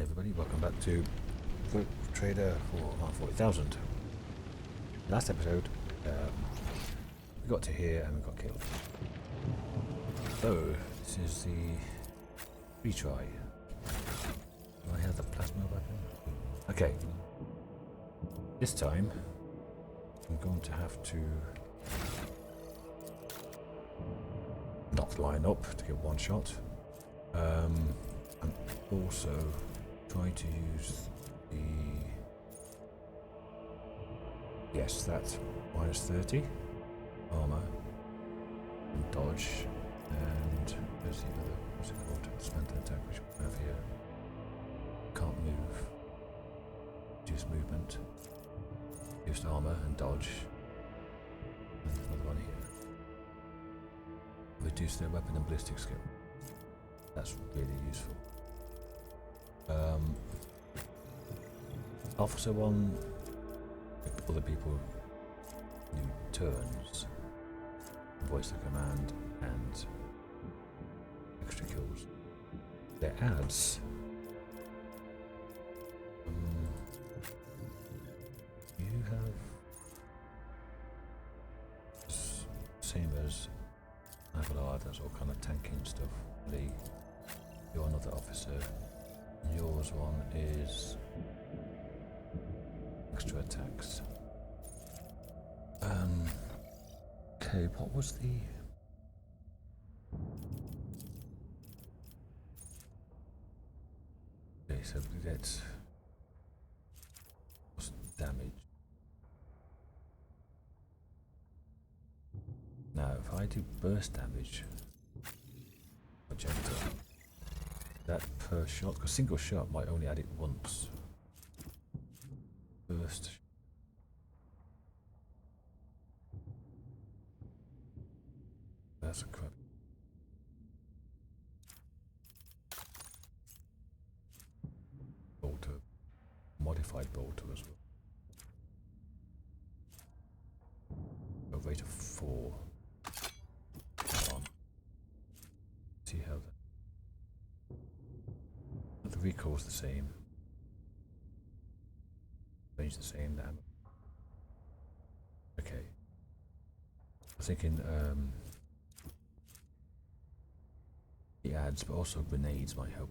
everybody, welcome back to Trader for 40,000. Last episode, we got to here and we got killed. So, this is the retry. Do I have the plasma weapon? Okay. This time, I'm going to have to not line up to get one shot. And also try to use the that's minus 30 armor and dodge, and there's the other, what's it called, splinter attack, which we have here. Can't move, reduce movement, reduced armor and dodge, and there's another one here. Reduce their weapon and ballistic skill. That's really useful. Officer 1, other people, new turns, voice the command, and extra kills. Their ads. You have same as Avalar, that's all kind of tanking stuff. Lee, you're another officer. Yours one is extra attacks. Okay, what was the okay, so we get damage. Now if I do burst damage, magenta, that per shot, because single shot might only add it once. Burst. That's a crap. Bolter. Modified bolter as well. A rate of 4. Come on. See how the recoil's the same. Range the same now. Okay. I'm thinking the ads, but also grenades might help.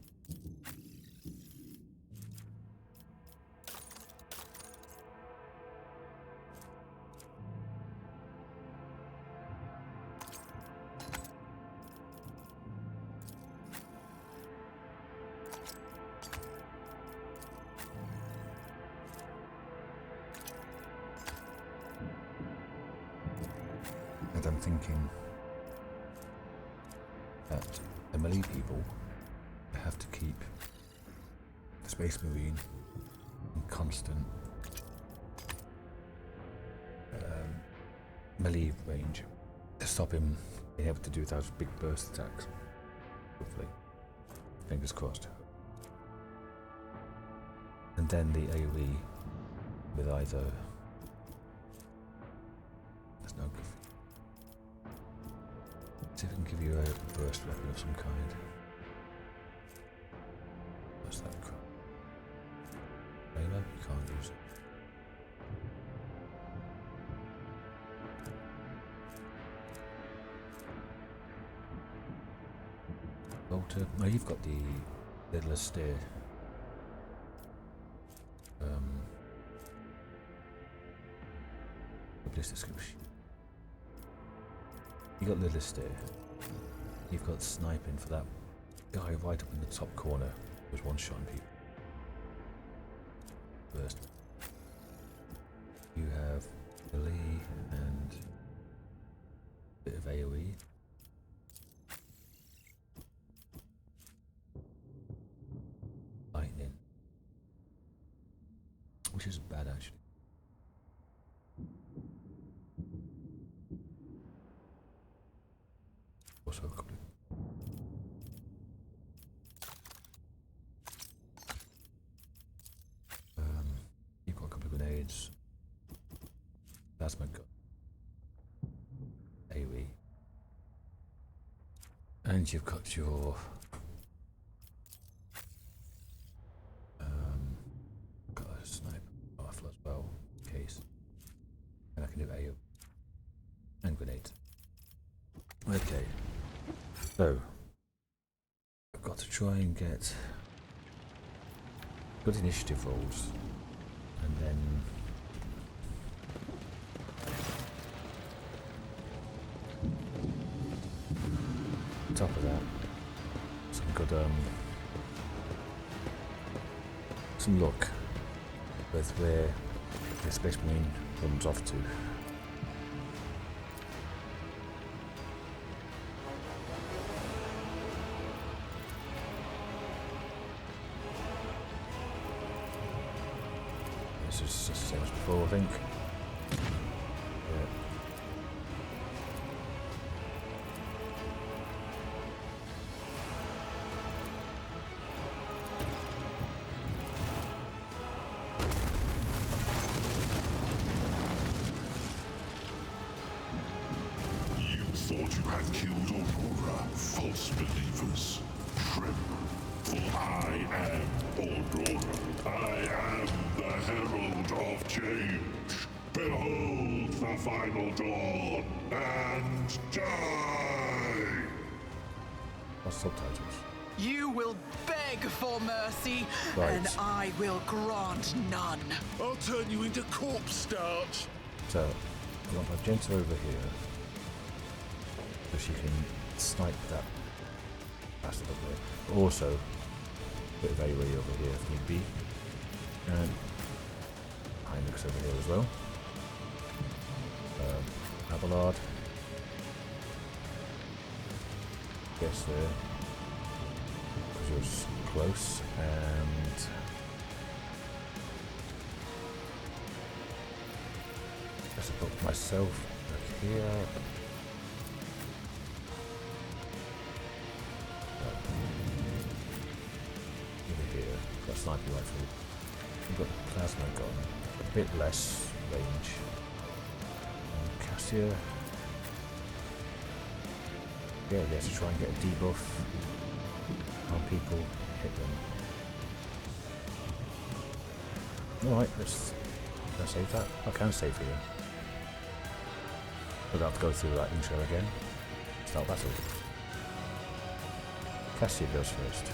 And I'm thinking that the melee people have to keep the Space Marine in constant melee range to stop him being able to do those big burst attacks. Hopefully. Fingers crossed. And then the AoE with either. There's no good. See if I can give you a burst weapon of some kind. What's that crap? Flamer? You can't use it. Bolter? No, you've got the Lidless Steer. Ballistic skill. You got Lidless Steer. You've got sniping for that guy right up in the top corner who's one-shotting people. First, you have melee and a bit of AoE. Lightning, which is bad actually. Also a couple of you've got a couple of grenades, plasma gun, AoE, and you've got your Okay. So, I've got to try and get good initiative rolls, and then on top of that, some good some luck with where the Space Marine runs off to. This is just the same as before, I think. Yeah. You thought you had killed Aurora, false believers. Tremble, for I am Aurora. I am the herald of change. Behold the final dawn and die! What's subtitles? You will beg for mercy, Right. and I will grant none. I'll turn you into corpse starch. So, I've got Magenta over here, so she can snipe that bastard up there. But also, a bit of AoE over here if need be. And Heinrich's over here as well. Abelard. Guess there. Because you're s- close. And guess I put myself back here. Over here. Got a sniper rifle. We've got the plasma gun. A bit less range. Cassia. Yeah, we have to try and get a debuff on people, hit them. Alright, let's save that. I can save here. We'll have to go through that intro again. Start battle. Cassia goes first.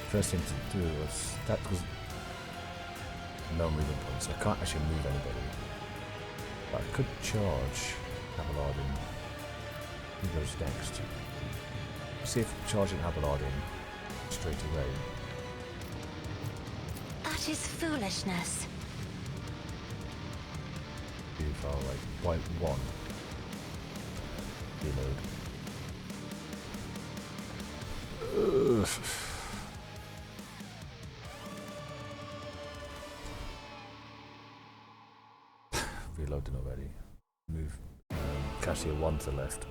First thing to do was that was no movement points. I can't actually move anybody. But I could charge Abelard in. Who goes next? See if charging Abelard in straight away. That is foolishness. Too far away. By one. Reload. Ugh. Reloading already. Move Cassia one to the left.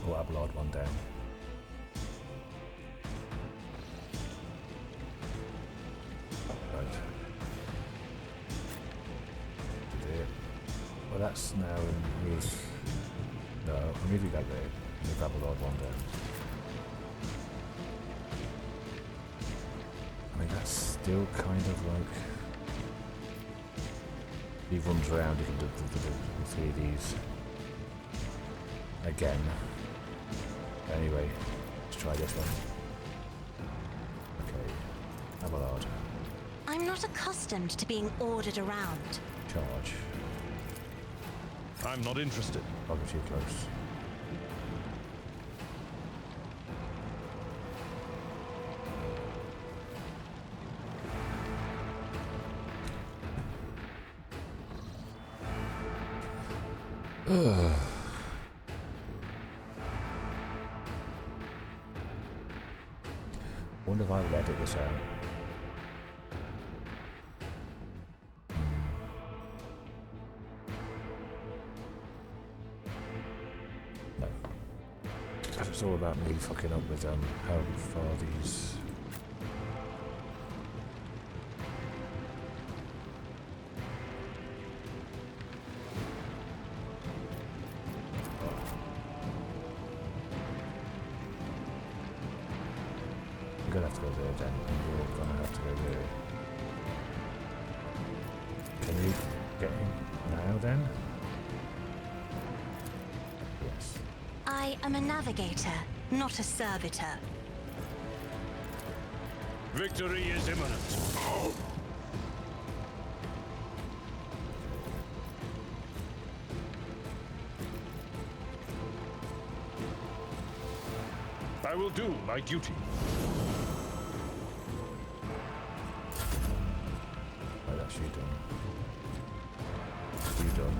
Or Abelard one down. Right. There. Well, that's now in move. No, I'm moving that there. Move Abelard one down. I mean, that's still kind of like. He runs around, he can do three of these. Again. Anyway, let's try this one. Okay. Abelard. I'm not accustomed to being ordered around. Charge. I'm not interested. Probably too close. Wonder if I would edit this out. No. Because it's all about me fucking up with how far these. I'm gonna have to go there then, and you're gonna have to go there. Can you Getting now then? Yes. I am a navigator, not a servitor. Victory is imminent. I will do my duty. Right, that's you done. That's you done.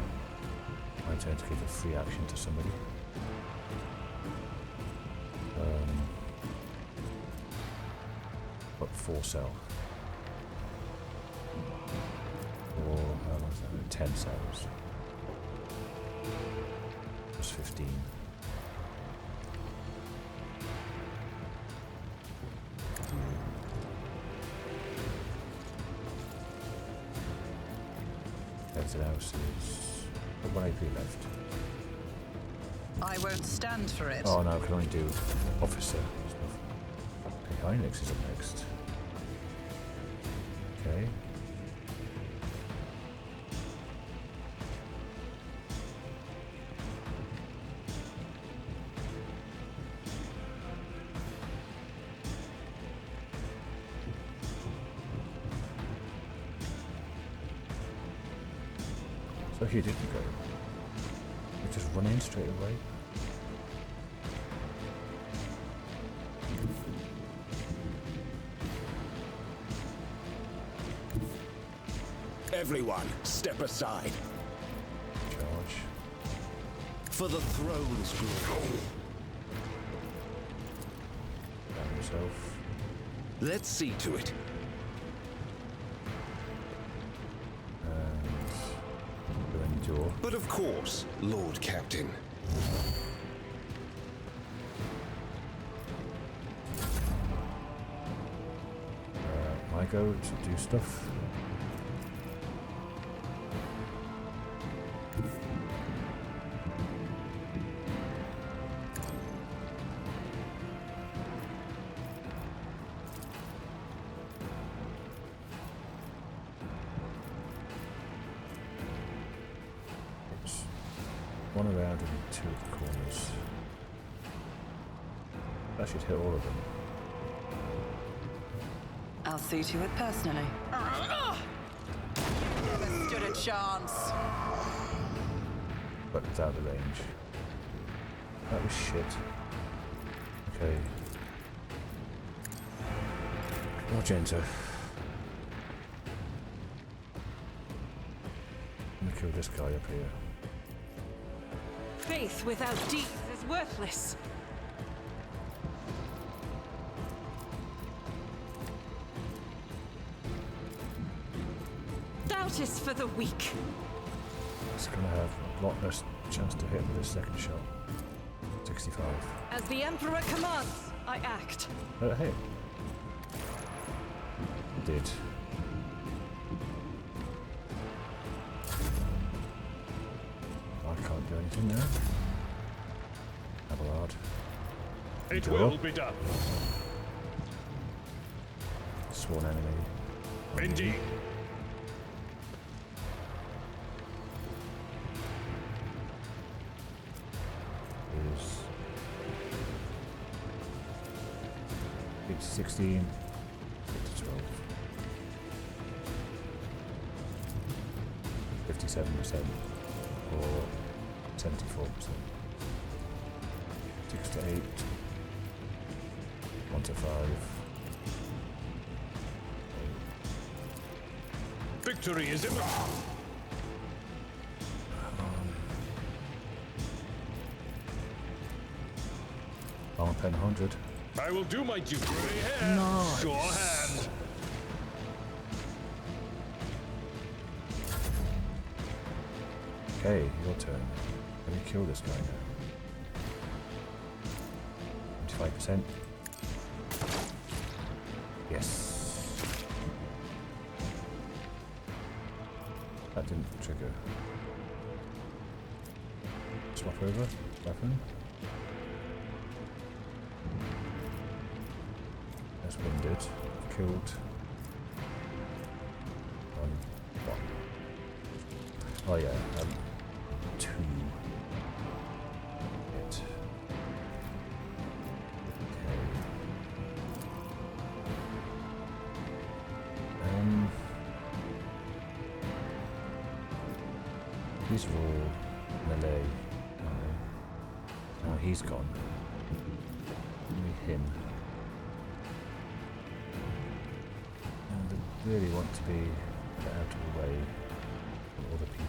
My turn to give a free action to somebody. But 4 cell. Or how much is that? 10 cells. Plus 15. Everything else is... What AP left? I won't stand for it. Oh no, I can only do officer stuff. Okay, Hynix is up next. Okay. So you didn't go. You just run in straight away. Everyone, step aside. Charge. For the throne's glory. Down yourself. Let's see to it. And you endure. But of course, Lord Captain. I go to do stuff. It's one around and 2 at the corners. That should hit all of them. I'll see to it personally. Never stood a chance. But it's out of range. That was shit. Okay. Magenta. I'm gonna kill this guy up here. Faith without deeds is worthless. Doubt is for the weak. It's gonna have a lot less chance to hit with his second shot. 65. As the Emperor commands, I act. Hit. Did. I can't do anything now. Abelard. It Go will up. be done. Sworn enemy. Indeed. Is 16. 12. 57% or 74%. 6 to 8. 1 to 5. Victory is imminent. Armor pen 100. I will do my duty. Nice. Sure hand. Okay, your turn. Let me kill this guy now. 25%. Yes. That didn't trigger. Swap over. Weapon. That's winded. Killed. One. Oh yeah, 2. Hit. Okay. These are all melee, aren't they? Oh, he's gone. Only him. And I really want to be out of the way of other people.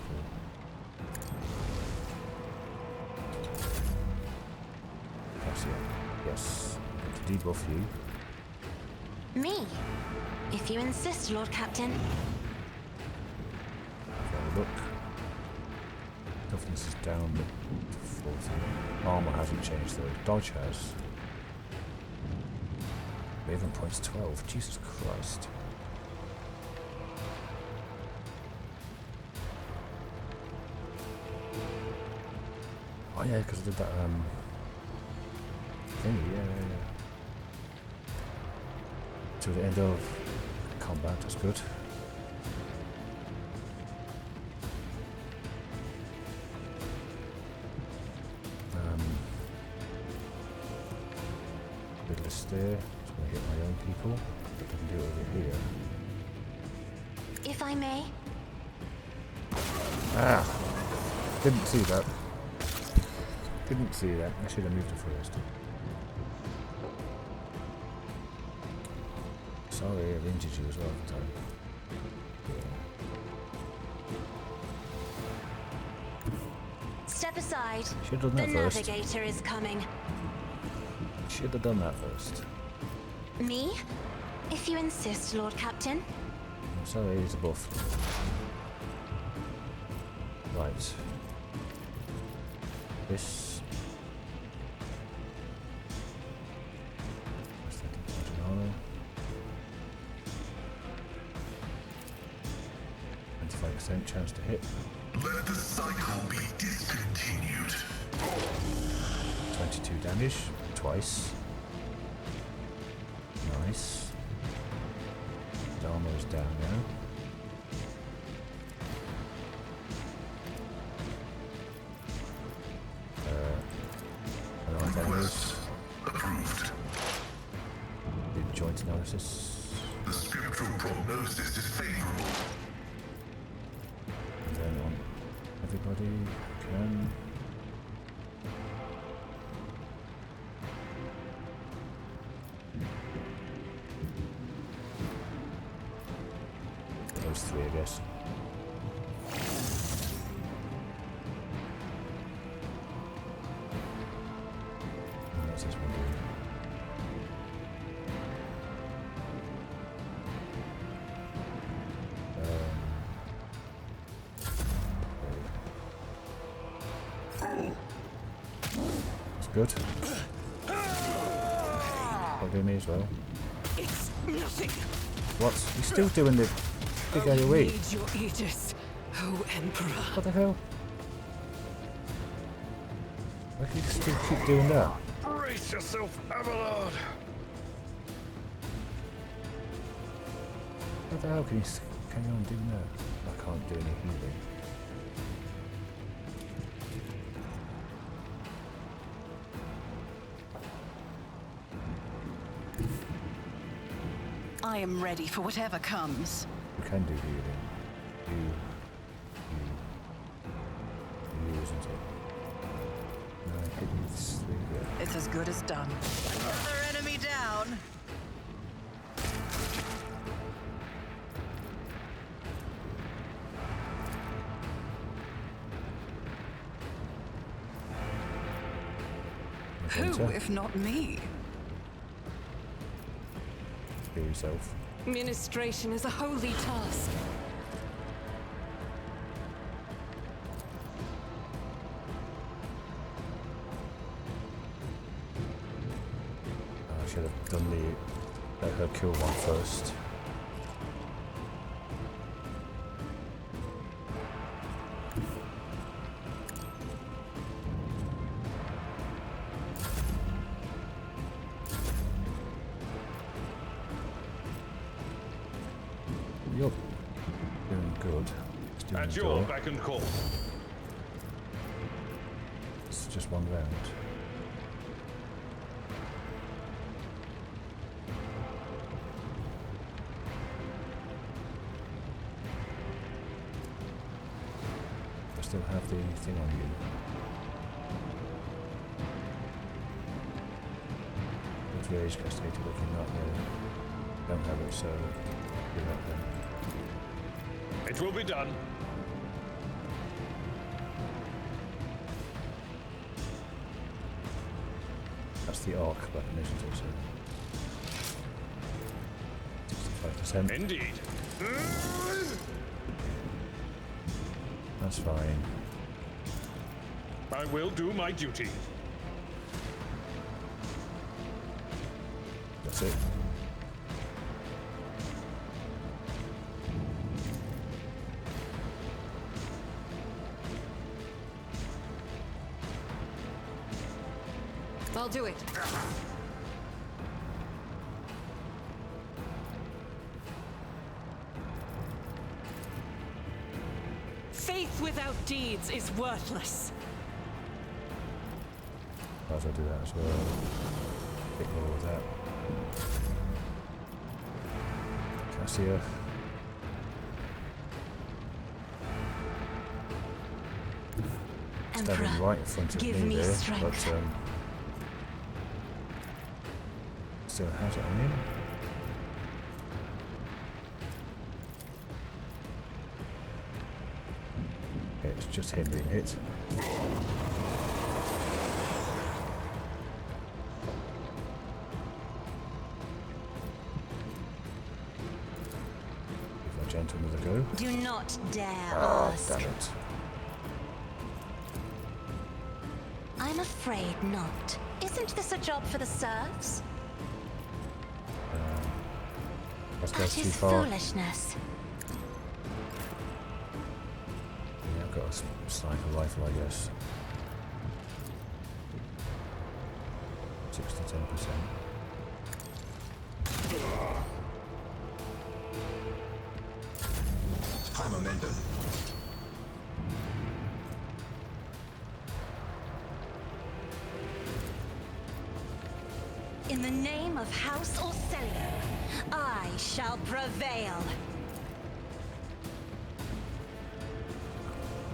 Yes, to debuff you. Me? If you insist, Lord Captain. Have a look. Toughness is down to 40. Armor hasn't changed though. Dodge has. Raven points 12. Jesus Christ. Oh yeah, because I did that thingy, yeah. To the end of combat, that's good. Perilous there. Just going to hit my own people. I can do it over here. If I may. Ah! Didn't see that. Didn't see that. I should have moved it first. Sorry, I've injured you as well, haven't I? Step aside. Should have done The that first. navigator is coming. Should have done that first. Me? If you insist, Lord Captain. I'm sorry, it's a buff. Right. This. Armor. 25% chance to hit. Let the cycle be discontinued. 22 damage. Twice. Nice. The armor is down now. Request approved. Did joint analysis. The spiritual prognosis is favorable. And then on everybody can. Those 3, I guess. And what's this one doing? That's good. That'll do me as well. It's nothing. What? He's still doing the big AoE. Need your aegis, oh Emperor. What the hell? Why can you still keep doing that? Brace yourself, Abelard! What the hell can you carry on doing that? I can't do any healing. I am ready for whatever comes. You can do healing. You isn't it? No, I hit you this thing here. It's as good as done. Another enemy down. Who, Enter. if not me? Heal yourself. Ministration is a holy task. I should have done the let her kill one first. You're doing good. doing At the your door. beck and call. It's just one round. I still have the thing on you. What's rage castrated looking up there? Don't have it, so do that then. It will be done. That's the arc button, isn't it? So 65%. Indeed. That's fine. I will do my duty. That's it. I'll do it. Faith without deeds is worthless. Might as well do that as well. Bit more of that. Cassia. Emperor, Standing right in front of give me me there, strength. but still has it on him. Okay, it's just him being hit. Give my gent another go. Do not dare Ah, ask. damn it. I'm afraid not. Isn't this a job for the serfs? That's That too is far. foolishness. Yeah, I've got a sniper rifle, I guess. 6 to 10%. High momentum. In the name of House Orcelio, I shall prevail.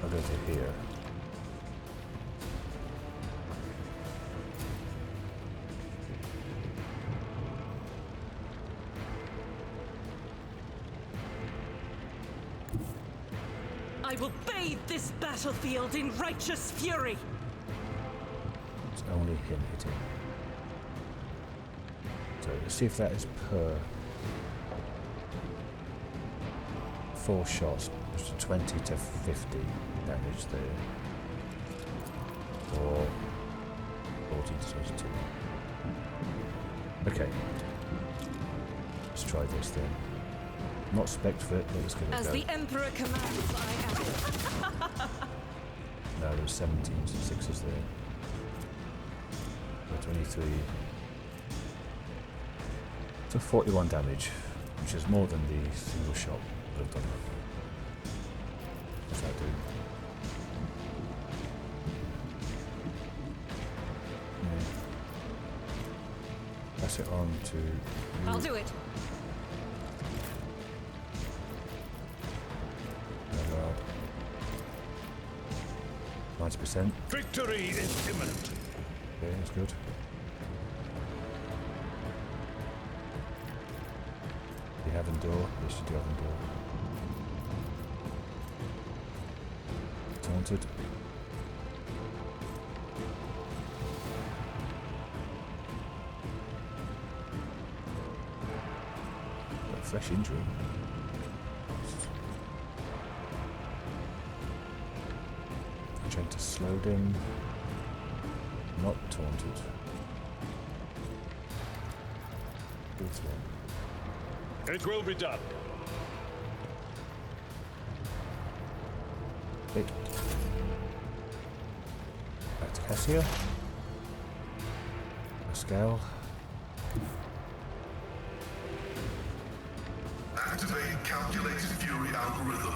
I'll go to here. I will bathe this battlefield in righteous fury. It's only him hitting. So let's see if that is per 4 shots, which is 20 to 50 damage there. Or 14 to 22. Okay. Let's try this then. Not spec for it, but let's give it a As go. the Emperor commands, I am. No, there's 17s and 6s there. So 23. So 41 damage, which is more than the single shot would have done. What's that do? Yeah. Pass it on to you. I'll do it. Well, 90%. Victory is imminent. Okay, that's good. You have endure? Yes, you do have endure. Taunted. Got a fresh injury. I'm trying to slow them. Not taunted. Good one. It will be done. Hey. Back to Cassia. Pascal. Activating calculated fury algorithm.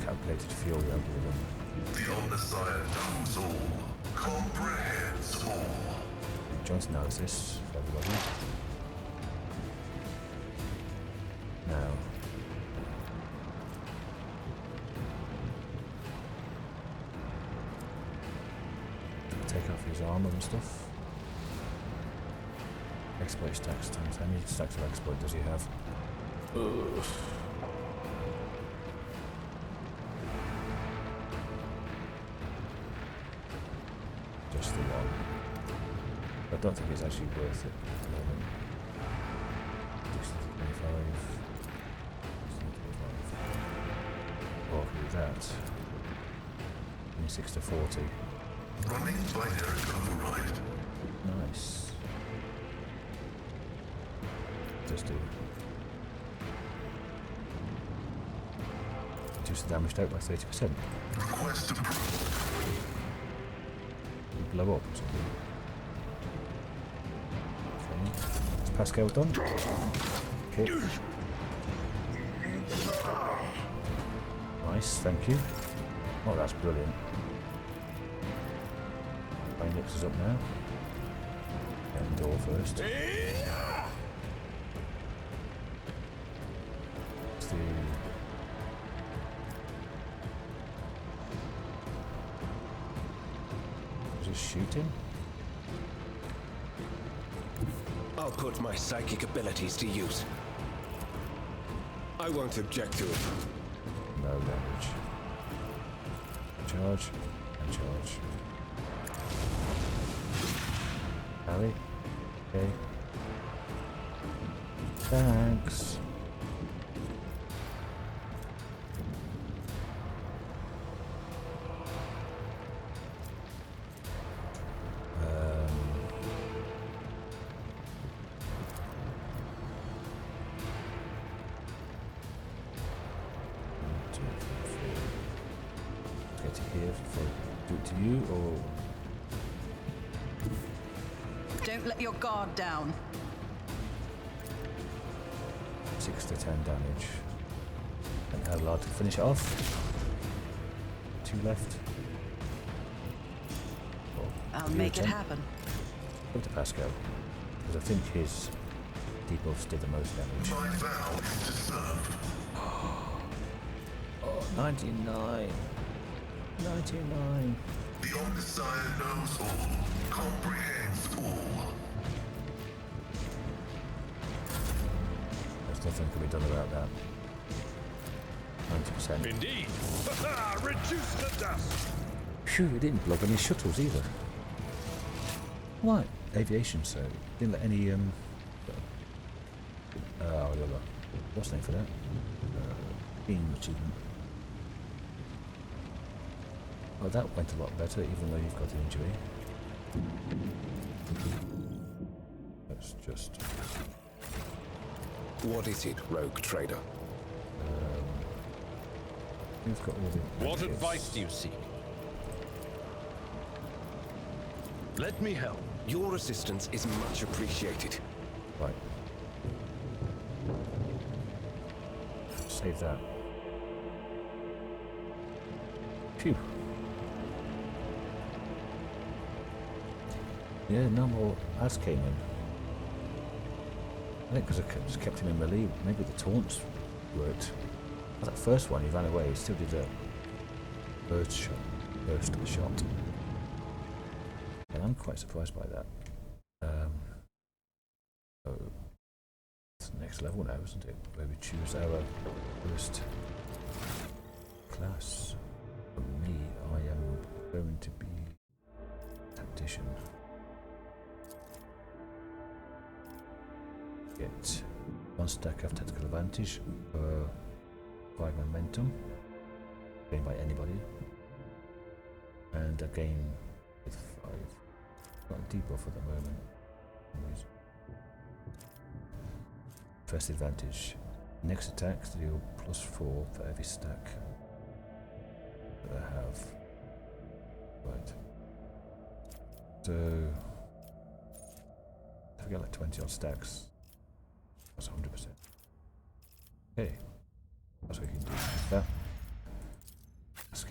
calculated fuel algorithm. The Omnissiah knows all, comprehends all. Joint analysis for everybody. Now. Take off his armor and stuff. Exploit stacks times. How many stacks of exploit does he have? Ugh. Just the one. I don't think it's actually worth it at the moment. 25. Or with that. 26 to 40. Running binary override. Nice. Just do. Reduce the damage out by 30%. Request approved. Blow up or something. Okay. Is Pascal done? Okay. Nice, thank you. Oh, that's brilliant. My nips is up now. Get the door first. It's the... Is it shooting? I'll put my psychic abilities to use. I won't object to it. No damage. Charge and charge. Harry? Okay. Thanks. Get to here before I do it to you, or Don't let your guard down. 6 to 10 damage. And how allowed to finish it off? 2 left. Well, I'll your make it turn. happen. Go to Pascal, because I think his debuffs did the most damage. My vow is to serve. Oh, 99. 99. The Omnissiah knows all, comprehends all. There's nothing can be done about that. 90%. Indeed. Reduce to dust. Phew, it didn't blow up any shuttles either. What? Aviation, so didn't let any what's the name for that? Beam achievement. Oh, that went a lot better, even though you've got an injury. Let's just What is it, rogue trader? you've got all the What kits. advice do you seek? Let me help. Your assistance is much appreciated. Right. Save that. Phew. Yeah, no more ads came in. I think because I just kept him in melee, maybe the taunts worked. That first one, he ran away, he still did a burst shot. And I'm quite surprised by that. So it's the next level now, isn't it? Where we choose our first class. For me, I am going to be tactician. Get 1 stack of tactical advantage per 5 momentum, gained by anybody, and a gain with 5. Got a debuff at the moment. First advantage. Next attacks deal +4 for every stack that I have. Right. So if I get like 20 odd stacks, that's 100%. Okay. That's what we can do. Yeah.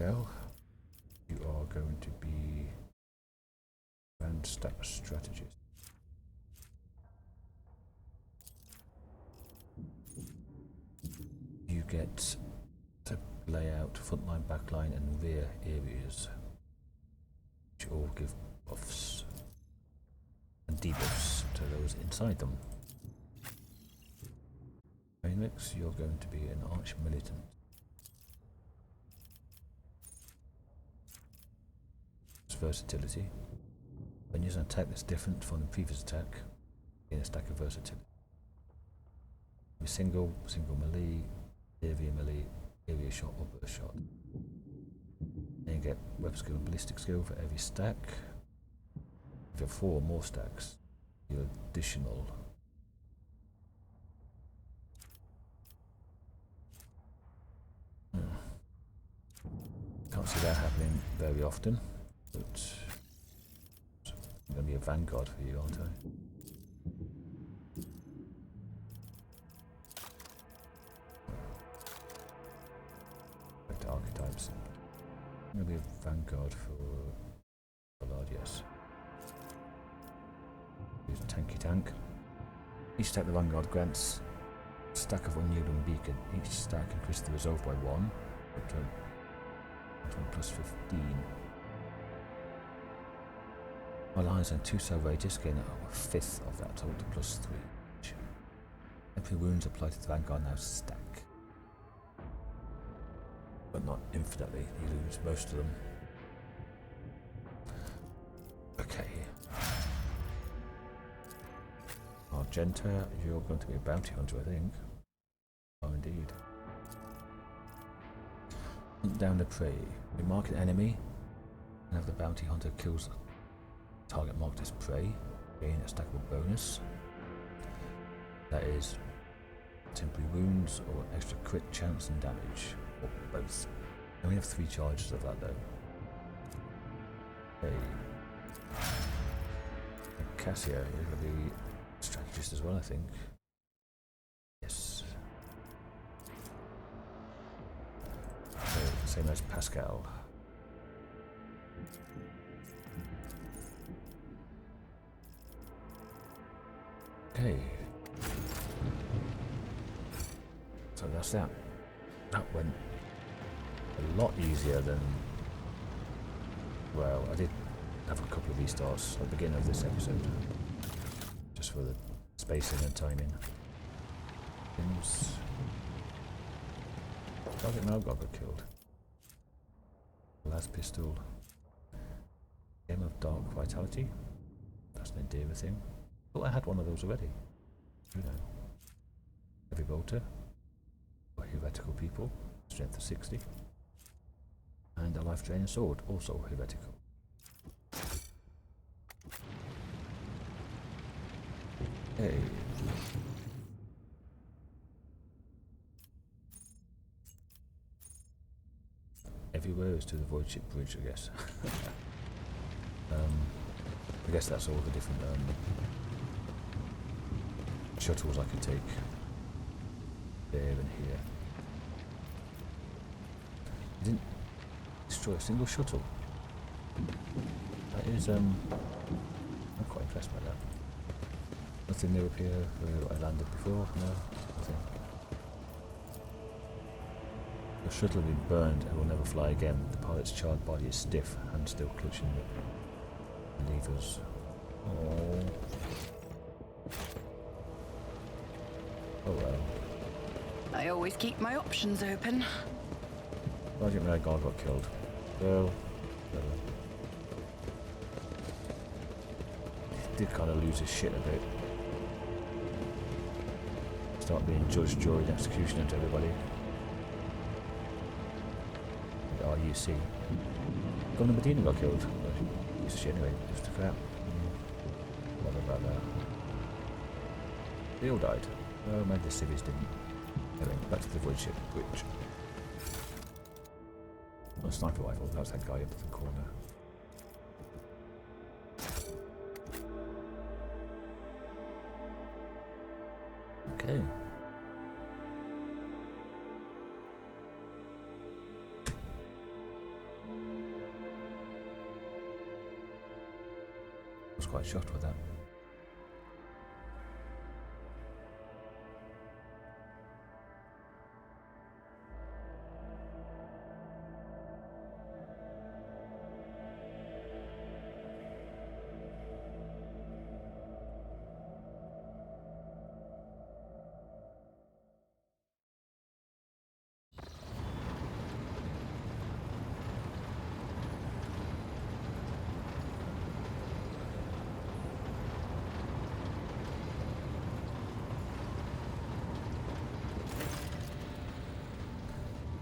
Pascal. You are going to be grand strategist. You get to lay out frontline, backline, and rear areas, which all give buffs and debuffs to those inside them. Phoenix, you're going to be an arch militant. It's versatility. When using an attack that's different from the previous attack, gain a stack of versatility. Single melee, area shot, or burst shot. Then you get weapon skill and ballistic skill for every stack. If you have 4 or more stacks, your additional can't see that happening very often, but I'm going to be a vanguard for you, aren't I? Back to archetypes. I'm going to be a vanguard for Ballard, yes. Use a tanky tank. Each stack the vanguard grants a stack of unyielding beacon. Each stack increases the resolve by 1, up to plus 15. While lines and 2 outrageous gain a 5th of that total to plus 3 each. Every wounds applied to the vanguard now stack. But not infinitely, you lose most of them. Okay. Argenta, you're going to be a bounty hunter, I think. Oh, indeed. Hunt down the prey. We mark an enemy and have the bounty hunter kills the target marked as prey, gain a stackable bonus. That is temporary wounds or extra crit chance and damage, or both. And we have 3 charges of that though. Okay. And Cassia, you're going to be strategist as well, I think. Yes. So, same as Pascal. Okay. So that's that. That went a lot easier than... Well, I did have a couple of restarts at the beginning of this episode. Just for the spacing and timing. Things... Target Malgod got killed. Last pistol. Game of Dark Vitality. That's an Endeavour thing. Thought I had one of those already. You know. Heavy bolter. For heretical people. Strength of 60. And a life draining sword, also heretical. Hey. Everywhere is to the Voidship bridge, I guess. I guess that's all the different shuttles I could take there and here. I didn't destroy a single shuttle. That is, I'm quite impressed by that. Nothing new up here where I landed before, no, nothing. The shuttle has been burned and will never fly again. The pilot's charred body is stiff and still clutching the levers. Oh. Oh well. I always keep my options open. Sergeant Rykad got killed. Well, he did kind of lose his shit a bit. Start being judge, jury, and executioner to everybody. The RUC. Governor Medina got killed. Piece of shit anyway, just a crap. What about that? They all died. Oh, maybe the civvies didn't. Anyway, back to the Voidship bridge. A sniper rifle, that's that guy up in the corner. Okay. was quite shocked with that.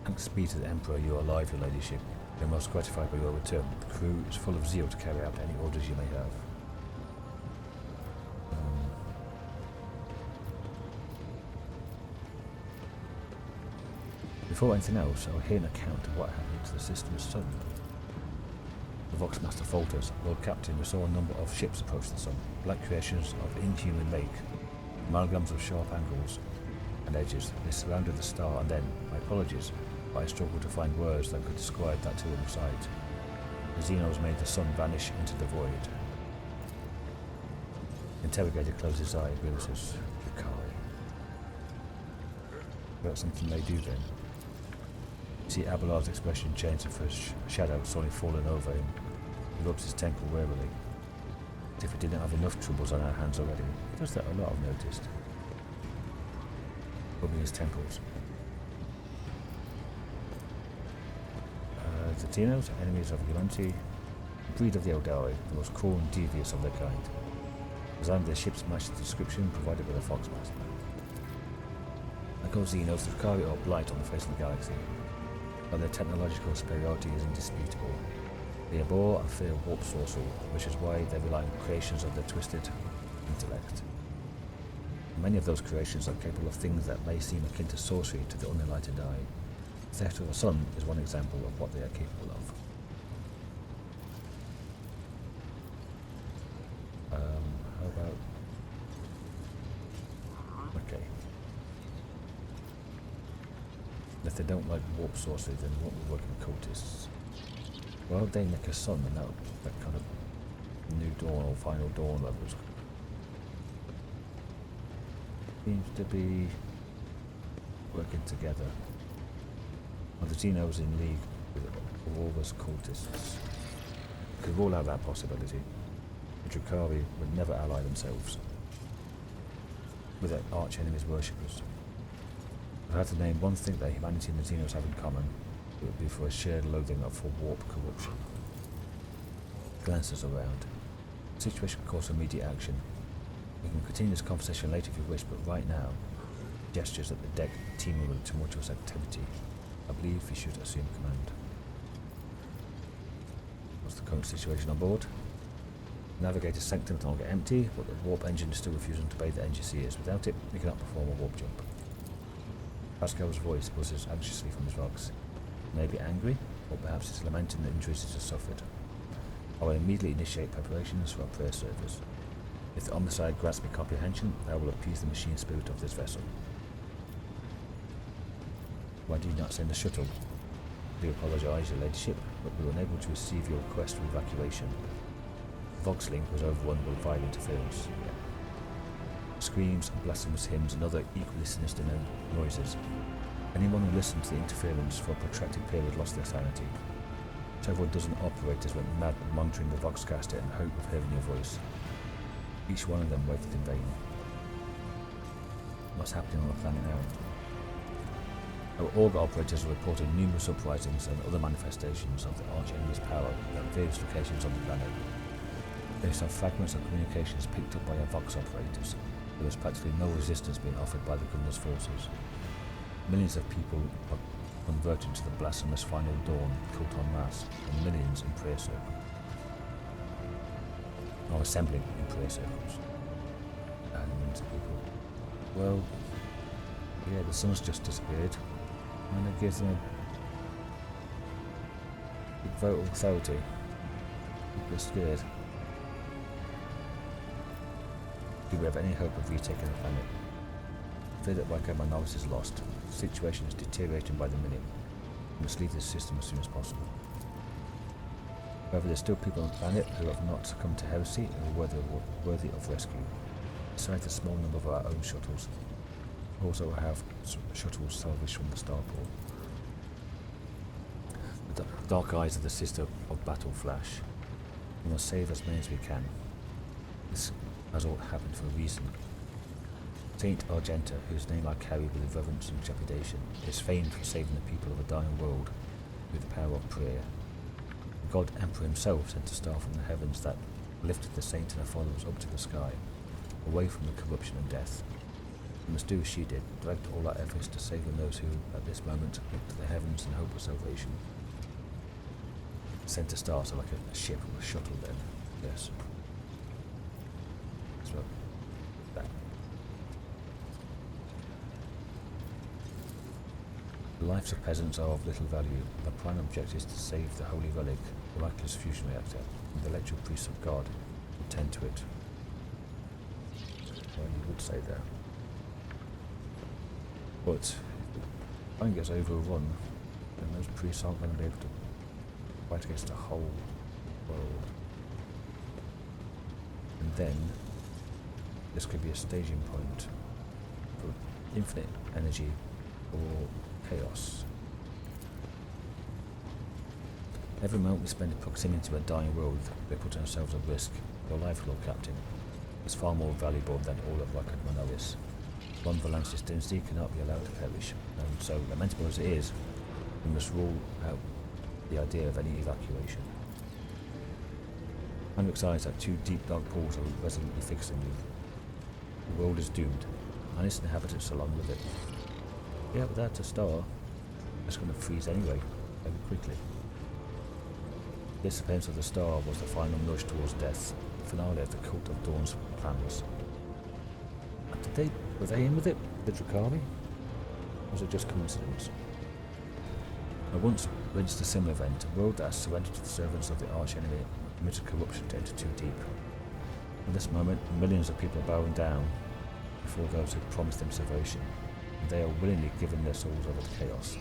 Thanks be to the Emperor, you are alive, your ladyship. We are most gratified by your return. The crew is full of zeal to carry out any orders you may have. Before anything else, I'll hear an account of what happened to the system's sun. The Voxmaster falters. Lord Captain, we saw a number of ships approach the sun, black creations of inhuman make, amalgams of sharp angles and edges. They surrounded the star, and then, my apologies, but I struggled to find words that could describe that terrible sight. The Xenos made the sun vanish into the void. The interrogator closed his eye, realizes Rykad. That's something they do then. You see Abelard's expression change to a shadow suddenly falling over him. He rubs his temple warily, as if we didn't have enough troubles on our hands already. He does that a lot, I've noticed. Rubbing his temples. The Xenos, enemies of humanity, breed of the Eldari, the most cruel and devious of their kind. Design of their ships matched the description provided by the Foxmaster. Like all Xenos, the Rykad are blight on the face of the galaxy, but their technological superiority is indisputable. They abhor and fear warp sorcery, which is why they rely on creations of their twisted intellect. Many of those creations are capable of things that may seem akin to sorcery to the unenlightened eye. Theft of the sun is one example of what they are capable of. How about... Okay. If they don't like warp sorcery, then what would work with cultists? Well, they make a sun, and that kind of new dawn or final dawn levels seems to be working together. Well, the Xenos in league with Aurora's cultists. Could rule out that possibility. The Rykad would never ally themselves with their arch-enemies worshippers. If I had to name one thing that humanity and the Xenos have in common, it would be for a shared loathing for warp corruption. Glances around. The situation calls for immediate action. We can continue this conversation later if you wish, but right now, gestures at the deck teeming with tumultuous activity. I believe we should assume command. What's the current situation on board? The navigator's sanctum is no longer empty, but the warp engine is still refusing to obey the engineers. Without it, we cannot perform a warp jump. Pascal's voice buzzes anxiously from his rocks. He may be angry, or perhaps he's lamenting the injuries it has suffered. I will immediately initiate preparations for our prayer service. If the Omnicide grants me comprehension, I will appease the machine spirit of this vessel. Why do you not send a shuttle? I do apologise, your ladyship, but we were unable to receive your request for evacuation. Voxlink was overrun by violent interference. Screams and blasphemous hymns and other equally sinister noises. Anyone who listened to the interference for a protracted period lost their sanity. Several dozen operators went mad monitoring the Voxcaster in the hope of hearing your voice. Each one of them waited in vain. What's happening on the planet now? Our Augur operators are reporting numerous uprisings and other manifestations of the arch-enemy's power at various locations on the planet. Based on fragments of communications picked up by our Vox operators, there is practically no resistance being offered by the Governor's forces. Millions of people are converting to the blasphemous final dawn cult en masse, and millions in prayer circles. Or assembling in prayer circles. And people, well, yeah, the sun's just disappeared. And it gives them a big vote of authority. People are scared. Do we have any hope of retaking the planet? I fear that Rykad Minoris is lost. The situation is deteriorating by the minute. We must leave this system as soon as possible. However, there's still people on the planet who have not succumbed to heresy and are worthy of rescue. Besides a small number of our own shuttles, we also have shuttles salvaged from the starport. The dark eyes of the sister of Battle Flash. We must save as many as we can. This has all happened for a reason. Saint Argenta, whose name I carry with reverence and trepidation, is famed for saving the people of a dying world with the power of prayer. The God Emperor himself sent a star from the heavens that lifted the saint and her followers up to the sky, away from the corruption and death. We must do as she did, direct all our efforts to save those who, at this moment, look to the heavens in hope of salvation. Sent a star, so like a ship or a shuttle then, yes. So, that. The lives of peasants are of little value. The prime objective is to save the holy relic, the miraculous fusion reactor, and the electoral priests of God who tend to it. Well, you would say there. But if the plane gets overrun, then those priests aren't going to be able to fight against the whole world. And then this could be a staging point for infinite energy or chaos. Every moment we spend in proximity to a dying world, we put ourselves at risk. Your life, Lord Captain, is far more valuable than all of Rykad Minoris. One Valance's dynasty cannot be allowed to perish, and so lamentable as it is, we must rule out the idea of any evacuation. Henrik's eyes at two deep dark pools are resolutely fixed on you. The world is doomed, and its inhabitants along with it. Yeah, but that's a star. It's going to freeze anyway, very quickly. The disappearance of the star was the final nudge towards death, the finale of the Cult of Dawn's plans. And were they in with it, the Drakari? Or was it just coincidence? I once witnessed a similar event, a world that has surrendered to the servants of the arch-enemy and permitted corruption to enter too deep. At this moment, millions of people are bowing down before those who promised them salvation, and they are willingly giving their souls over to chaos.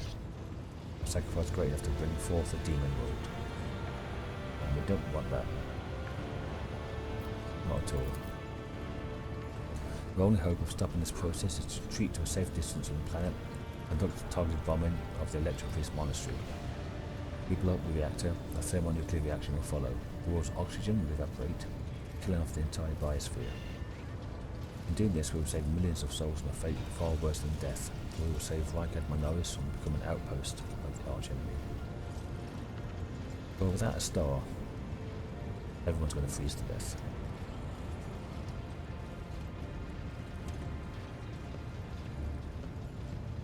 A sacrifice great enough to bring forth a demon world. And we don't want that. Not at all. The only hope of stopping this process is to retreat to a safe distance from the planet and conduct targeted bombing of the Electro Priest Monastery. We blow up the reactor, a thermonuclear reaction will follow. The world's oxygen will evaporate, killing off the entire biosphere. In doing this, we will save millions of souls from a fate far worse than death. We will save Rykad Minoris from becoming an outpost of the arch-enemy. But without a star, everyone's going to freeze to death.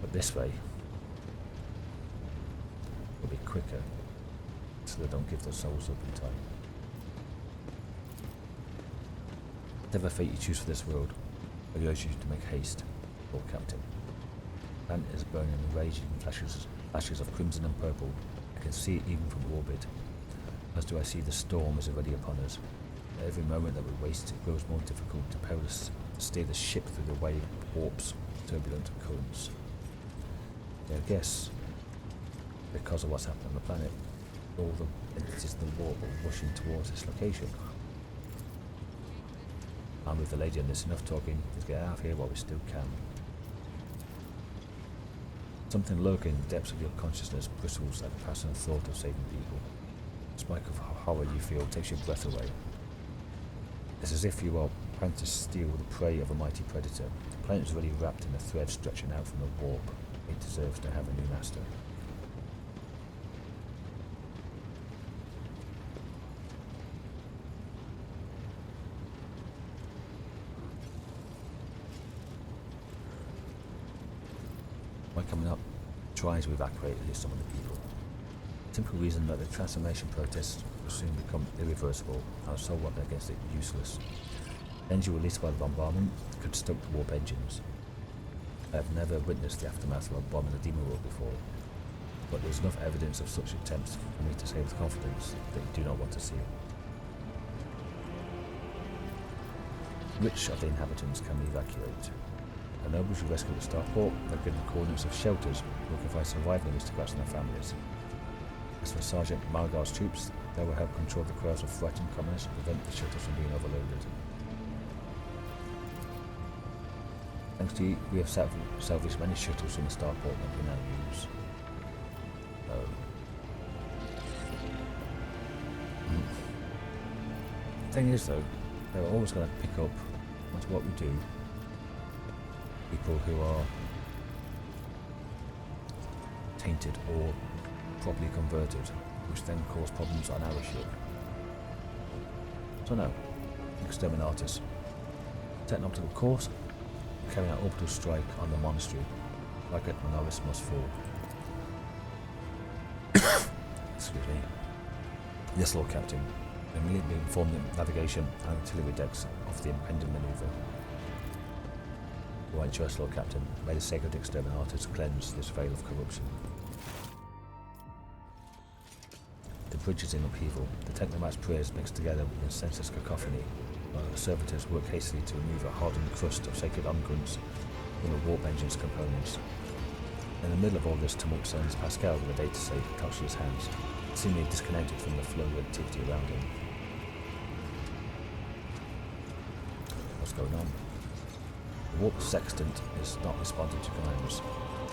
But this way will be quicker, so they don't give their souls up in time. Whatever fate you choose for this world, I urge you to make haste, Lord Captain. The planet is burning and raging in flashes of crimson and purple. I can see it even from orbit. As do I see the storm is already upon us. At every moment that we waste, it grows more difficult to perilous to steer the ship through the wave warps, turbulent currents. I guess, because of what's happened on the planet, all the entities in the warp are rushing towards this location. I'm with the lady on this, enough talking, let's get out of here while we still can. Something lurking in the depths of your consciousness bristles at the passing thought of saving people. The spike of horror you feel takes your breath away. It's as if you are trying to steal the prey of a mighty predator. The planet is already wrapped in a thread stretching out from the warp. It deserves to have a new master. By coming up, try to evacuate at least some of the people. Simple reason that the transformation process will soon become irreversible, and so what against it useless. Energy released by the bombardment could stoke the warp engines. I have never witnessed the aftermath of a bomb in a demon world before, but there is enough evidence of such attempts for me to say with confidence that you do not want to see it. Which of the inhabitants can we evacuate? The nobles who rescue the starport have given coordinates of shelters who will provide surviving aristocrats and their families. As for Sergeant Malgar's troops, they will help control the crowds of frightened commoners and prevent the shuttles from being overloaded. Thanks to you, we have salvaged many shuttles from the starport that we now use. The thing is though, they're always going to pick up, no matter what we do, people who are tainted or properly converted, which then cause problems on our ship. So no, exterminators. Set an optical course, carrying out orbital strike on the monastery. Rykad Minoris must fall. Excuse me. Yes, Lord Captain. Immediately inform the navigation and artillery decks of the impending manoeuvre. Right, choice, Lord Captain. May the sacred exterminators cleanse this veil of corruption. The bridge is in upheaval. The technomat's prayers mixed together with a senseless cacophony, while the servitors work hastily to remove a hardened crust of sacred unguents from the warp engine's components. In the middle of all this tumult stands Pascal with a data safe touched in his hands, seemingly disconnected from the flow of activity around him. What's going on? The warp sextant is not responding to commands.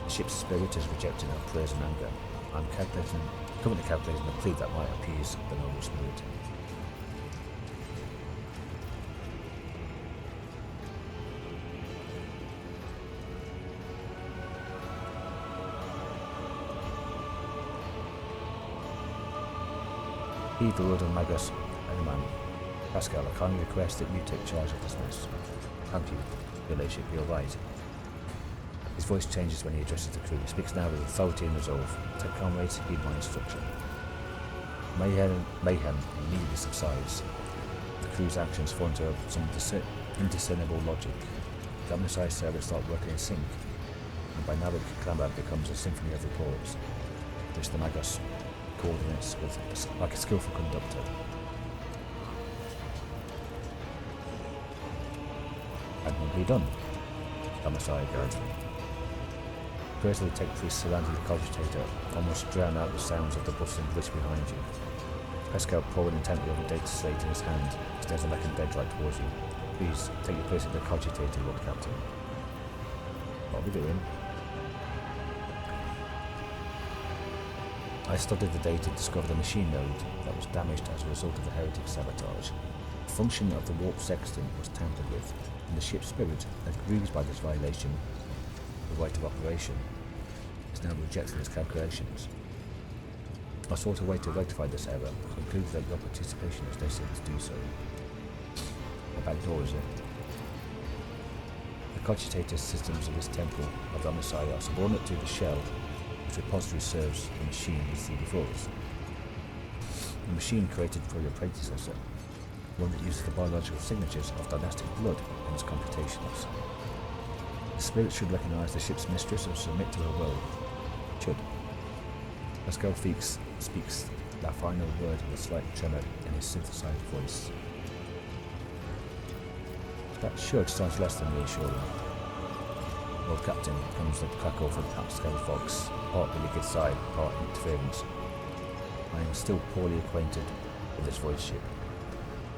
The ship's spirit is rejecting our prayers and anger. I'm currently calculating a plea that might appease the noble spirit. Heed the word of Magus, Edelman. Pascal, I kindly request that you take charge of this mess. Thank you, Your Lordship, you're right. His voice changes when he addresses the crew. He speaks now with authority and resolve. Take comrades, heed my instruction. Mayhem immediately subsides. The crew's actions fall into some indiscernible logic. The omniscience servers start working in sync, and by now the clamour becomes a symphony of reports, which the Magus coordinates with like a skillful conductor. Admirably done, Homicide guides me. Gradually take place surrounding the cogitator, almost drown out the sounds of the bustling bridge behind you. Pascal poring intently over data slate in his hand, stares a lacking deadlight towards you. Please, take your place at the cogitator, Lord Captain. What are we doing? I studied the data to discover the machine node that was damaged as a result of the heretic sabotage. The function of the warp sextant was tampered with, and the ship's spirit, aggrieved by this violation of the right of operation, is now rejecting its calculations. I sought a way to rectify this error, and concluded that your participation is necessary to do so. A back door, is it? The cogitator systems of this temple of the Omnisci are subordinate to the shell, which repository serves the machine we see before us. The machine created for your predecessor, one that uses the biological signatures of dynastic blood in its computations. The spirit should recognize the ship's mistress and submit to her will. It should. Pascal speaks that final word with a slight tremor in his synthesized voice. That should sounds less than reassuring. Lord Captain, comes the crackle from Pascal's voice, part the liquid side, part interference. I am still poorly acquainted with this Voidship.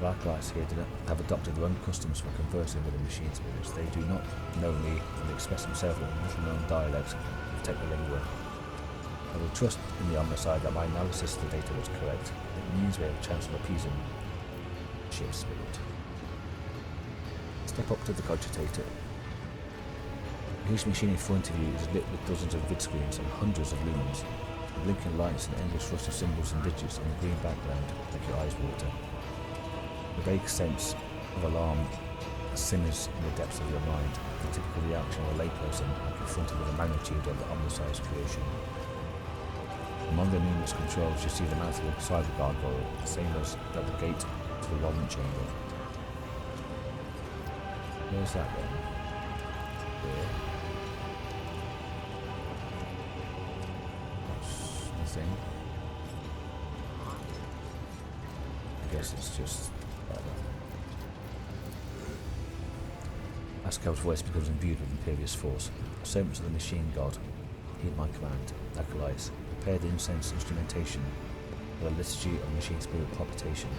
Blacklights here have adopted their own customs for conversing with the machine spirits. They do not know me and express themselves in little-known dialects of technolingua. I will trust in the Omnicide that my analysis of the data was correct. It means we have a chance of appeasing the ship's spirit. Step up to the cogitator. The huge machine in front of you is lit with dozens of vid screens and hundreds of lumens. Blinking lights and endless rush of symbols and digits on a green background make your eyes water. The vague sense of alarm simmers in the depths of your mind, the typical reaction of a layperson when confronted with the magnitude of the omnisci's creation. Among the numerous controls, you see the mouth of a cyber gargoyle, the same as at the gate to the Roman chamber. Where's that then? There. That's nothing. I guess it's just whatever. Pascal's voice becomes imbued with imperious force. Servants of the machine god, heed my command. Acolytes, prepare the incense instrumentation for the liturgy of machine spirit propagation.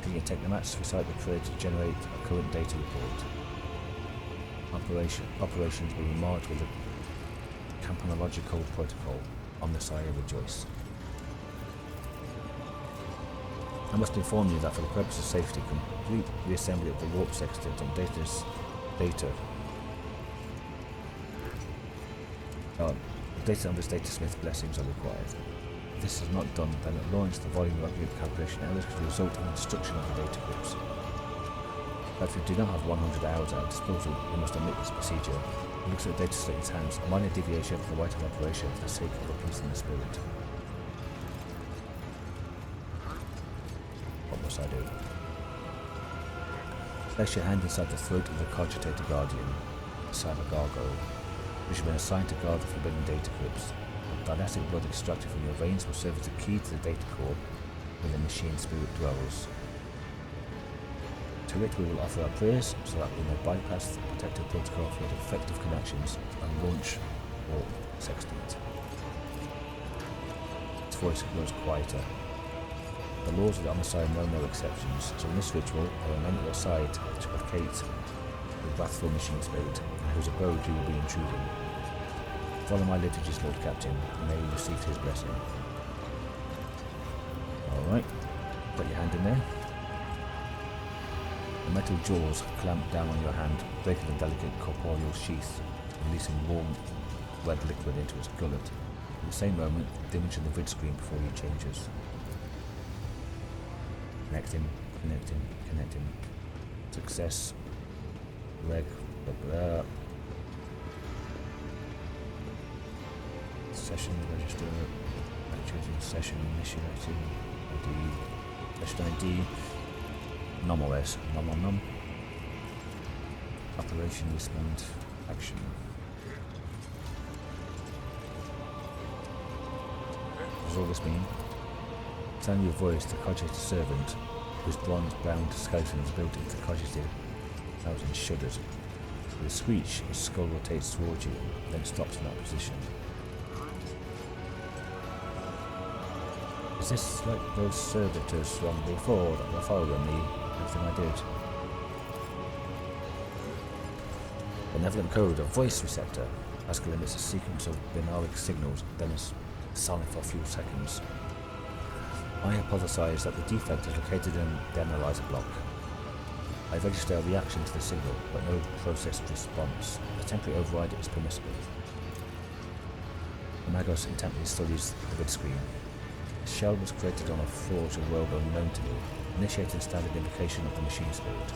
Clicking a technomats, recite the prayer to generate a current data report. Operations will be marked with a campanological protocol. Omnissiah rejoice. I must inform you that for the purpose of safety, complete reassembly of the warp sextant and data on this datasmith blessings are required. If this is not done, then at launch the volume of your calculation errors could result in the destruction of the data crypts. But if you do not have 100 hours at disposal, you must omit this procedure. It looks at the data slate in its hands, a minor deviation from the white operation for the sake of appeasing the spirit. What must I do? Place your hand inside the throat of the cogitator guardian, the cyber gargoyle, which has been assigned to guard the forbidden data crypts. The dynastic blood extracted from your veins will serve as a key to the data core where the machine spirit dwells. To it we will offer our prayers so that we may bypass the protective protocol for effective connections and launch warp sextant. Its voice grows quieter. The laws of the Omnissiah know no exceptions, so in this ritual I remain at your side to placate the wrathful machine spirit, in whose abode you will be intruding. Follow my liturgies, Lord Captain, and may you receive his blessing. Alright, put your hand in there. The metal jaws clamp down on your hand, breaking the delicate corporeal sheath, releasing warm, red liquid into its gullet. In the same moment, the image of the vid screen before you changes. Connecting, connecting, connecting. Success. Reg. Session register. Actuating session initiating. ID. Session ID. NOM-OS. Nom. Operation respond. Action. What does all this mean? Sound your voice, the cogitator servant, whose bronze-brown skeleton is built into the cogitator thousand shudders. With a screech, his skull rotates towards you, then stops in that position. Is this like those servitors from before that were following me? Everything I did. Benevolent code, a voice receptor. Pascal emits a sequence of binary signals, then is silent for a few seconds. I hypothesize that the defect is located in the analyzer block. I register a reaction to the signal, but no processed response. A temporary override is permissible. The Magos intently studies the vid screen. The shell was created on a forge of world unknown to me, initiating standard invocation of the machine spirit.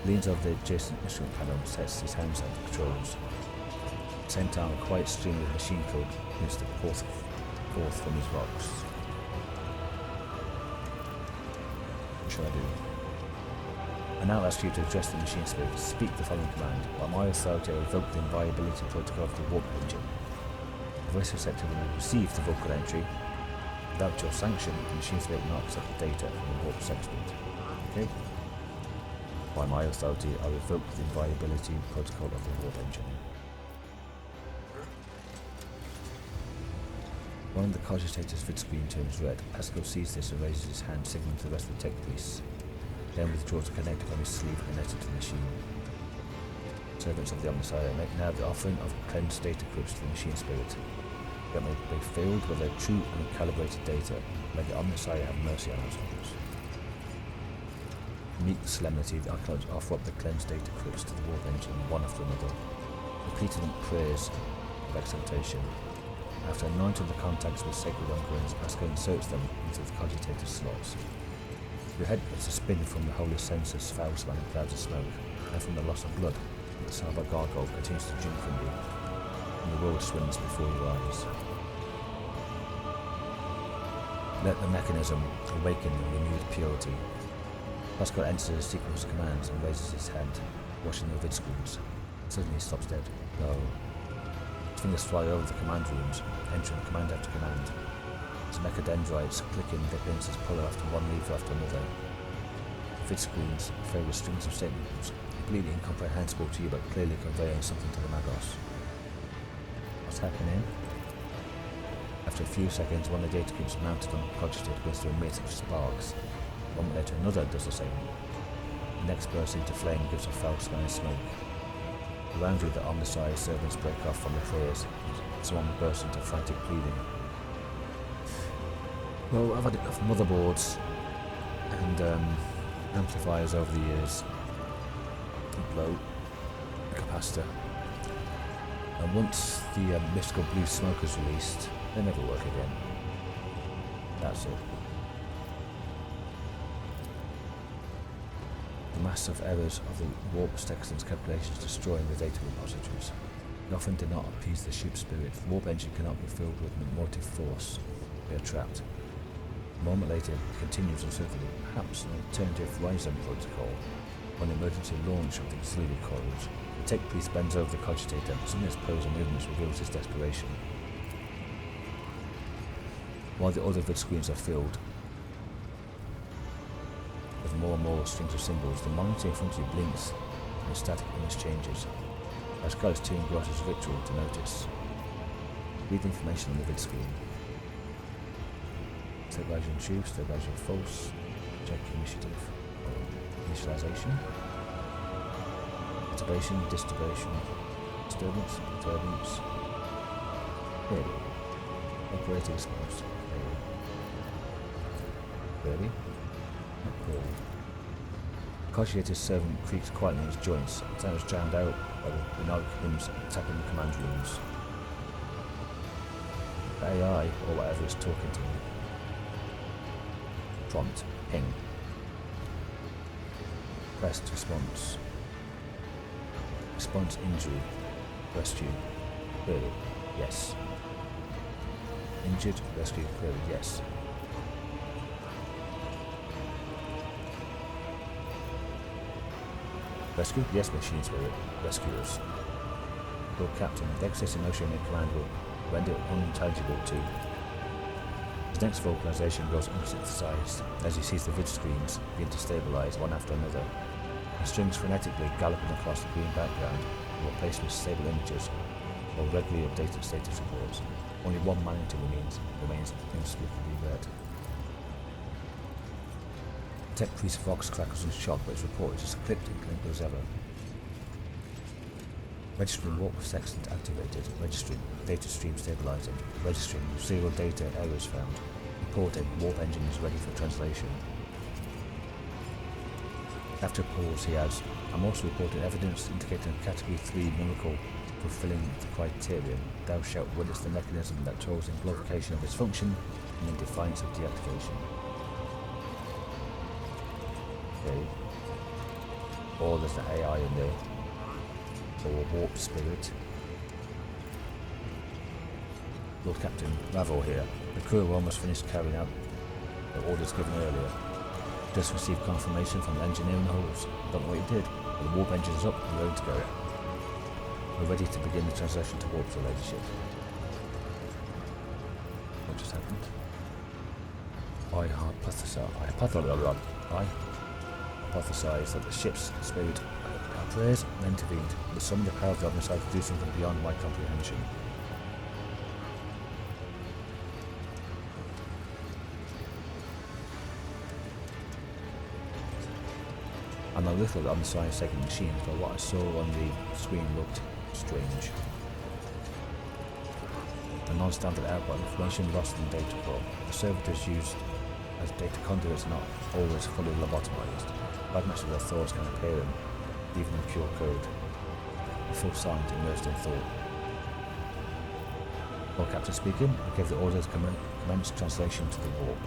Leans over the adjacent instrument panel and sets his hands on the controls. At the same time, a quiet stream of machine code begins to pour forth from his rocks. What shall I do? I now ask you to address the machine spirit. Speak the following command. By my authority, I revoke the inviolability protocol of the warp engine. The voice receptor will receive the vocal entry. Without your sanction, the machine spirit will not accept the data from the warp sextant. Okay? By my authority, I revoke the inviolability protocol of the warp engine. When the cogitator's vid screen turns red, Pascal sees this and raises his hand, signaling to the rest of the tech police. Then withdraws the connector from his sleeve and connects it to the machine. Servants of the Omnissiah make now the offering of cleansed data crypts to the machine spirit. That may be filled with their true and calibrated data. May the Omnissiah have mercy on our souls. In meek solemnity, the archaeologists offer up the cleansed data crypts to the warp engine one after another, repeating prayers of exaltation. After anointing the contacts with sacred uncoins, Pascal inserts them into the cogitator slots. Your head gets a spin from the holy census, foul smelling clouds of smoke, and from the loss of blood, the cyber gargoyle continues to drink from you, and the world swims before your eyes. Let the mechanism awaken in renewed purity. Pascal enters a sequence of commands and raises his hand, watching the vid screens. Suddenly he stops dead. No. His fingers fly over the command rooms, entering command after command. His mechadendrites click in their pincers, pull after one lever after another. Vid screens fill with strings of signals, completely incomprehensible to you but clearly conveying something to the Magos. What's happening? After a few seconds, one of the data cubes mounted on the cogitator begins to emit sparks. One minute later, another does the same. The next burst into flame gives a foul-smelling smoke. Around you, the omniscient servants break off from the prayers. Someone bursts into frantic pleading. Well, I've had enough motherboards and amplifiers over the years. Low capacitor. And once the mystical blue smoke is released, they never work again. That's it. The massive errors of the warp sexton's calculations destroying the data repositories. It often did not appease the ship's spirit. The warp engine cannot be filled with motive force. We are trapped. A moment later, it continues uncertainly, perhaps an alternative Ryzen protocol. On emergency launch of the auxiliary coils, the tech priest bends over the cogitator. Some of his pose and movements reveals his desperation. While the other vid screens are filled with more and more strings of symbols, the monitor in front of you blinks and the static image changes. Pascal is too engrossed as ritual to notice. Read the information on the vid screen. Stabilizing tube, stabilizing false, check initiative. Initialization, perturbation, disturbance, perturbance, really, operating response, really, not really. Cogitator's servant creaks quietly in his joints, sounds drowned out by the binoc hymns attacking the command rooms. The AI, or whatever, is talking to me. Prompt, ping. Pressed response. Response injury. Rescue. Clearly. Yes. Injured. Rescue. Clearly. Yes. Rescue? Yes, machine spirit. Rescuers. Lord Captain, the excess emotion in command will render it unintelligible to. His next vocalization goes unsynthesized as he sees the vid screens begin to stabilize one after another. The strings frenetically galloping across the green background are replaced with stable images or regularly updated status reports. Only one magnitude remains inexplicably red. Tech Priest Vox crackles in shock, but his report is as cryptic and clinical as ever. Registering warp sextant activated. Registering data stream stabilizing. Registering zero data errors found. Reporting warp engine is ready for translation. After a pause, he adds, I'm also reporting evidence indicating a Category 3 miracle fulfilling the criterion. Thou shalt witness the mechanism that toils in glorification of its function and in defiance of deactivation. Okay. Or there's an AI in there. Or warp spirit. Lord Captain, Ravor here. The crew are almost finished carrying out the orders given earlier. Just received confirmation from the engineering halls. Don't know what he did, but the warp engine is up and ready to go. We're ready to begin the translation to warp, Your Ladyship. What just happened? I hypothesize that the ship's spirit prayers and intervened, but summoned the power of the Omnicide to do something beyond my comprehension. And I looked at the Omnicide second machines, but what I saw on the screen looked strange. The non-standard output information lost in data core. The servitors used as data conduits are not always fully lobotomized. Fragments of their thoughts can appear in even in pure code. A full silent immersed in thought. Lord Captain speaking, I gave the order to commence translation to the warp.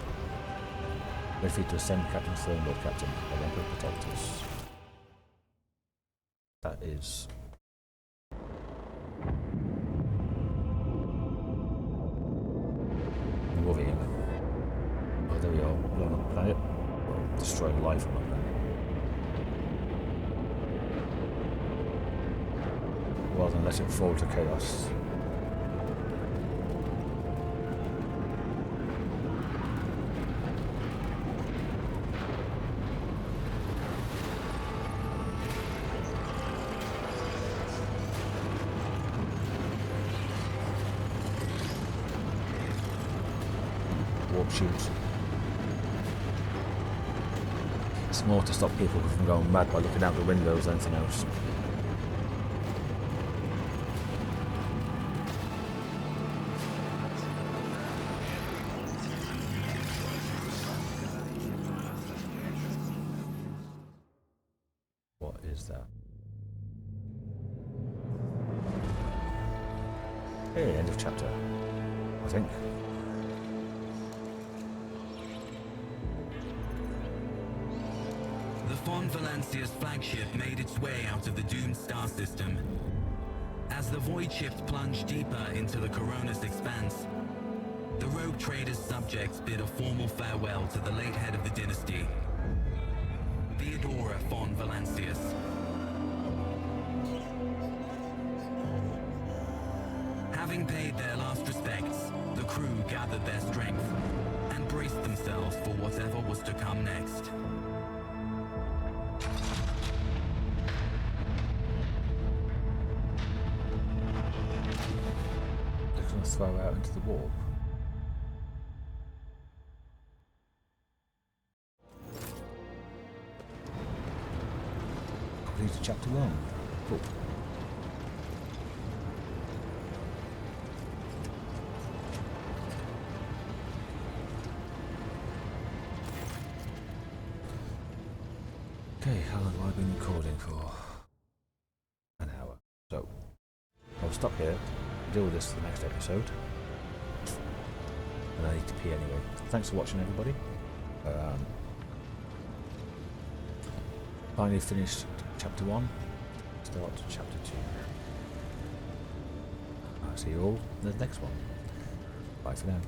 Ready for you to ascend Captain's throne, Lord Captain, and Emperor protect us. That is... worrying. Oh, there we are, blown up planet. Well, destroying life on the planet. Rather than let it fall to chaos. shoot. It's more to stop people from going mad by looking out the windows than anything else. What is that? Hey, end of chapter, I think. The Von Valancia's flagship made its way out of the doomed star system. As the Voidship plunged deeper into the Koronus Expanse, the rogue trader's subjects bid a formal farewell to the late head of the dynasty, Aurora Von Valancius. Having paid their last respects, the crew gathered their strength and braced themselves for whatever was to come next. They're going to throw out into the warp. Completed chapter 1. Cool. Okay, how long have I been recording for? An hour. So, I'll stop here, deal with this for the next episode. And I need to pee anyway. Thanks for watching, everybody. Finally finished chapter 1, start chapter 2. I'll see you all in the next one. Bye for now.